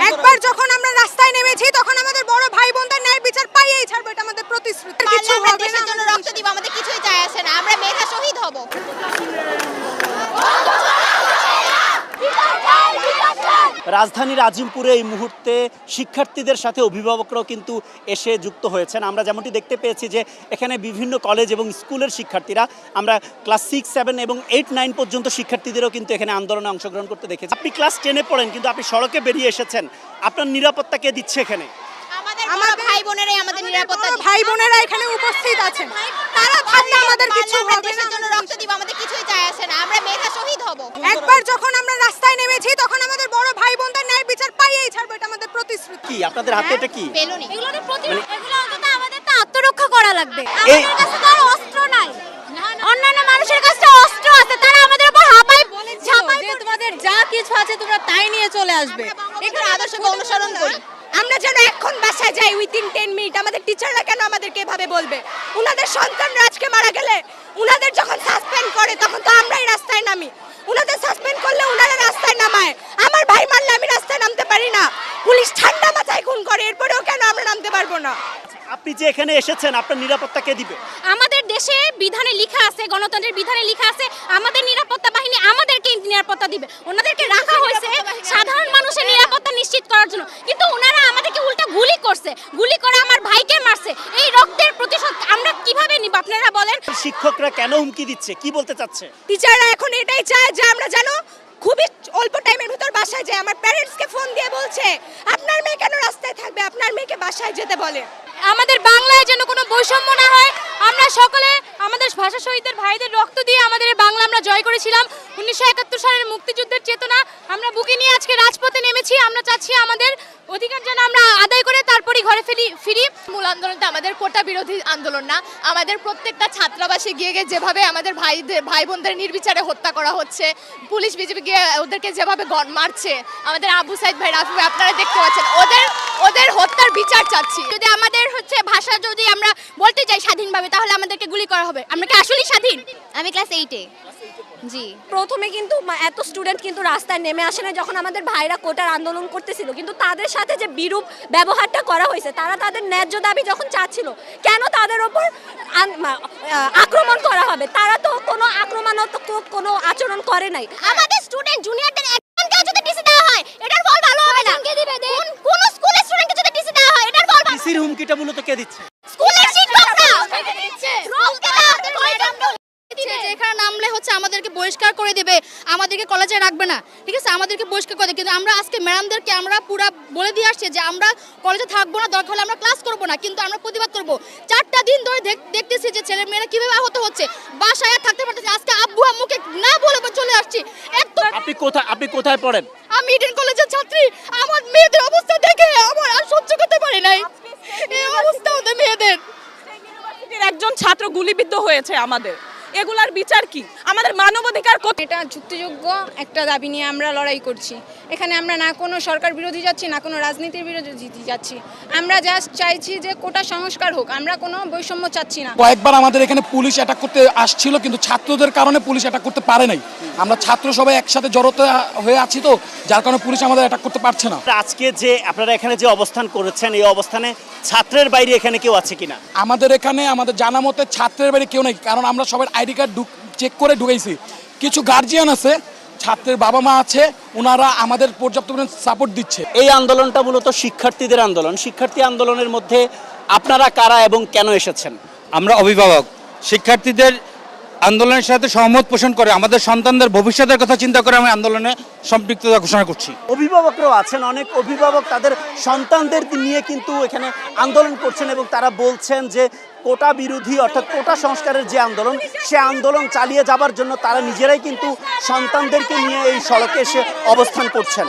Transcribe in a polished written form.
একবার যখন আমরা রাস্তায় নেমেছি তখন আমাদের বড় ভাই বোনদের ন্যায় বিচার পাইয়েই ছাড়বো, এটা আমাদের প্রতিশ্রুতি। কিছু আমরা হবে দেশের না, জন্য রক্ত দিব, আমাদের কিছুই যায় আসে না, আমরা মেধা শহীদ হব। রাজধানীর আজিমপুরে এই মুহূর্তে শিক্ষার্থীদের সাথে অভিভাবকরাও কিন্তু এসে যুক্ত হয়েছেন। আমরা যেমনটি দেখতে পেয়েছি যে এখানে বিভিন্ন কলেজ এবং স্কুলের শিক্ষার্থীরা, আমরা ক্লাস 6, 7 এবং 8, 9 পর্যন্ত শিক্ষার্থীদেরও কিন্তু এখানে আন্দোলনে অংশগ্রহণ করতে দেখেছি। আপনি ক্লাস 10-এ পড়েন কিন্তু আপনি সড়কে বেরিয়ে এসেছেন, আপনার নিরাপত্তা কে দিচ্ছে এখানে? আমাদের ভাই বোনেরাই আমাদের নিরাপত্তা দিচ্ছে। ভাই বোনেরা এখানে উপস্থিত আছেন, তারা থাকলে আমাদের কিছু আমরা হবে না। দেশের জন্য রক্ত দিব, আমাদের কিছুই যায় আসে না, আমরা মেধা শহীদ হব। একবার যখন আমরা রাস্তায় নেমেছি তখন আমাদের বড় ভাই বোনদের ন্যায় বিচার পাইয়েই ছাড়বো, এটা আমাদের প্রতিশ্রুতি। কি আপনাদের হাতে এটা কি? বেলুনি। এগুলো অন্তত আমাদের তো আত্মরক্ষা করা লাগবে। আমাদের কাছে তো আর অস্ত্র নাই, অন্যান্য মানুষের কাছে অস্ত্র আছে, তারা আমাদের উপর ঝাঁপাই যে তোমাদের যা কিছু আছে তোমরা তাই নিয়ে চলে আসবে। এগুলো আদর্শকে অনুসরণ করি। আমরা যেন এখন বাসায় যাই উইথিন 10 মিনিট, আমাদের টিচাররা কেন আমাদেরকে এভাবে বলবে? উনাদের সন্তানরা আজকে মারা গেলে উনাদের যখন সাসপেন্ড করে তখন তো আমরাই রাস্তায় নামি, উনাদের সাসপেন্ড করলে উনারা রাস্তায় নামায়। আমার ভাই মারলে আমি রাস্তায় নামতে পারি না, পুলিশ ঠান্ডা মাথায় খুন করে, এরপরেও কেন আমরা নামতে পারবো না? আপনি যে এখানে এসেছেন আপনার নিরাপত্তা কে দিবে? আমাদের দেশে বিধানে লেখা আছে, গণতন্ত্রের বিধানে লেখা আছে আমাদের নিরাপত্তা বাহিনী আমাদেরকে নিরাপত্তা দিবে। ওনাদেরকে রাখা হয়েছে সাধারণ মানুষের নিরাপত্তা নিশ্চিত করার জন্য, কিন্তু ওনারা আমাদেরকে উল্টা গুলি করছে, গুলি করে আমার ভাইকে মারছে। এই রক্তের প্রতিশোধ আমরা কিভাবে নিব আপনারা বলেন? শিক্ষকরা কেন হুমকি দিচ্ছে, কি বলতে চাচ্ছে? টিচাররা এখন এটাই চায় যে আমরা জানো খুবই অল্প টাইমের ভিতর বাসায় যাই। আমার প্যারেন্টসকে ফোন দিয়ে বলছে আপনার মেয়ে কেন রাস্তায় থাকবে, আপনার মেয়েকে বাসায় যেতে বলে। আমাদের বাংলায় যেন কোনো বৈষম্য না হয়। আমরা সকলে আমাদের ভাষা শহীদদের ভাইদের রক্ত দিয়ে আমাদের এই বাংলা আমরা জয় করেছিলাম। 1971 সালের মুক্তিযুদ্ধের চেতনা আমরা বুকে নিয়ে আজকে রাজপথে নেমেছি। আমরা চাচ্ছি আমাদের অধিকার যেন আমরা আদায় করে তারপরই ঘরে ফিরি। মূল আন্দোলনটা আমাদের কোটা বিরোধী আন্দোলন না, আমাদের প্রত্যেকটা ছাত্রাবাসে গিয়ে গিয়ে যেভাবে আমাদের ভাই বোনদের নির্বিচারে হত্যা করা হচ্ছে, পুলিশ বিজেপি গিয়ে ওদেরকে যেভাবে মারছে, আমাদের আবু সাইদ ভাই, রাফি ভাই আপনারা দেখতে পাচ্ছেন, ওদের হত্যার বিচার চাচ্ছি। যদি আমাদের ভাষা যদি আমরা বলতে চাই স্বাধীনভাবে, তাহলে আমাদেরকে গুলি করা হবে। আমরা কি আসলেই স্বাধীন? আমি ক্লাস 8-এ। জি, প্রথমে কিন্তু এত স্টুডেন্ট কিন্তু রাস্তায় নেমে আসে না যখন আমাদের ভাইরা কোটার আন্দোলন করতেছিল, কিন্তু তাদের সাথে যে বিরূপ ব্যবহারটা করা হয়েছে, তারা তাদের ন্যায্য দাবি যখন চাচ্ছিল, কেন তাদের ওপর আক্রমণ করা হবে? তারা তো কোনো আক্রমণাত্মক কোনো আচরণ করে নাই। আমাদের স্টুডেন্ট জুনিয়রদের একজনকে যদি টিসি দেওয়া হয়, এটার ফল ভালো হবে না। কোন স্কুলের স্টুডেন্টকে যদি টিসি দেওয়া হয়, এটার ফল ভালো। ডিসির হুমকিটা মূলত কে দিচ্ছে? স্কুলের শিক্ষকরা এখানে নামলে আমাদেরকে বহিষ্কার করে দেবে, আমাদেরকে কলেজে রাখবে না, ঠিক আছে, আমাদেরকে বহিষ্কার করে দেবে। কিন্তু আমরা আজকে ম্যাডামদেরকে আমরা পুরো বলে দিয়ে আসছি যে আমরা কলেজে থাকবো না, দরকার হলে আমরা ক্লাস করবো না, কিন্তু আমরা প্রতিবাদ করবো। 4টা দিন ধরে দেখতেছি যে ছেলে মেয়েরা কিভাবে আহত হচ্ছে, বাসায় থাকতে পারতেছে। আজকে আব্বু আম্মুকে না বলে চলে আসছি। আপনি কোথায় পড়েন? আমি ইডেন কলেজের ছাত্রী, আমার মেয়েদের অবস্থা দেখে আমার আর সহ্য করতে পারি নাই। এই অবস্থা ওদের মেয়েদের। একজন ছাত্র গুলিবিদ্ধ হয়েছে, আমাদের এগুলার বিচার কি? আমাদের মানবাধিকার এটা যুক্তিযোগ্য একটা দাবি নিয়ে আমরা লড়াই করছি। এখানে আমরা না কোনো সরকার বিরোধী যাচ্ছি, না কোনো রাজনীতির বিরোধী যাচ্ছি। আমরা জাস্ট চাইছি যে কোটা সংস্কার হোক, আমরা কোনো বৈষম্য চাচ্ছি না। কয়েকবার আমাদের এখানে পুলিশ অ্যাটাক করতে আসছিল, কিন্তু ছাত্রদের কারণে পুলিশ অ্যাটাক করতে পারে নাই। আমরা ছাত্র সবাই একসাথে জড়োতে হয়ে আছি, তো যার কারণে পুলিশ আমাদের অ্যাটাক করতে পারছে না। আজকে যে আপনারা এখানে যে অবস্থান করেছেন, এই অবস্থানে ছাত্রের বাইরে এখানে কেউ আছে কিনা? আমাদের এখানে আমাদের জানা মতে ছাত্রের বাইরে কেউ নেই, কারণ আমরা সবাই আইডি কার্ড চেক করে ঢুকেছি। কিছু গার্জিয়ান আছে, ছাত্রের বাবা মা আছে, ওনারা আমাদের পর্যাপ্ত সাপোর্ট দিচ্ছে। এই আন্দোলনটা মূলত শিক্ষার্থীদের আন্দোলন। শিক্ষার্থী আন্দোলনের মধ্যে আপনারা কারা এবং কেন এসেছেন? আমরা অভিভাবক, শিক্ষার্থীদের আন্দোলনের সাথে সহমত পোষণ করে আমাদের সন্তানদের ভবিষ্যতের কথা চিন্তা করে আমি আন্দোলনে সম্পৃক্ততা ঘোষণা করছি। অভিভাবকরাও আছেন, অনেক অভিভাবক তাদের সন্তানদের নিয়ে কিন্তু এখানে আন্দোলন করছেন এবং তারা বলছেন যে কোটা বিরোধী অর্থাৎ কোটা সংস্কারের যে আন্দোলন, সে আন্দোলন চালিয়ে যাবার জন্য তারা নিজেরাই কিন্তু সন্তানদেরকে নিয়ে এই সড়কে এসে অবস্থান করছেন।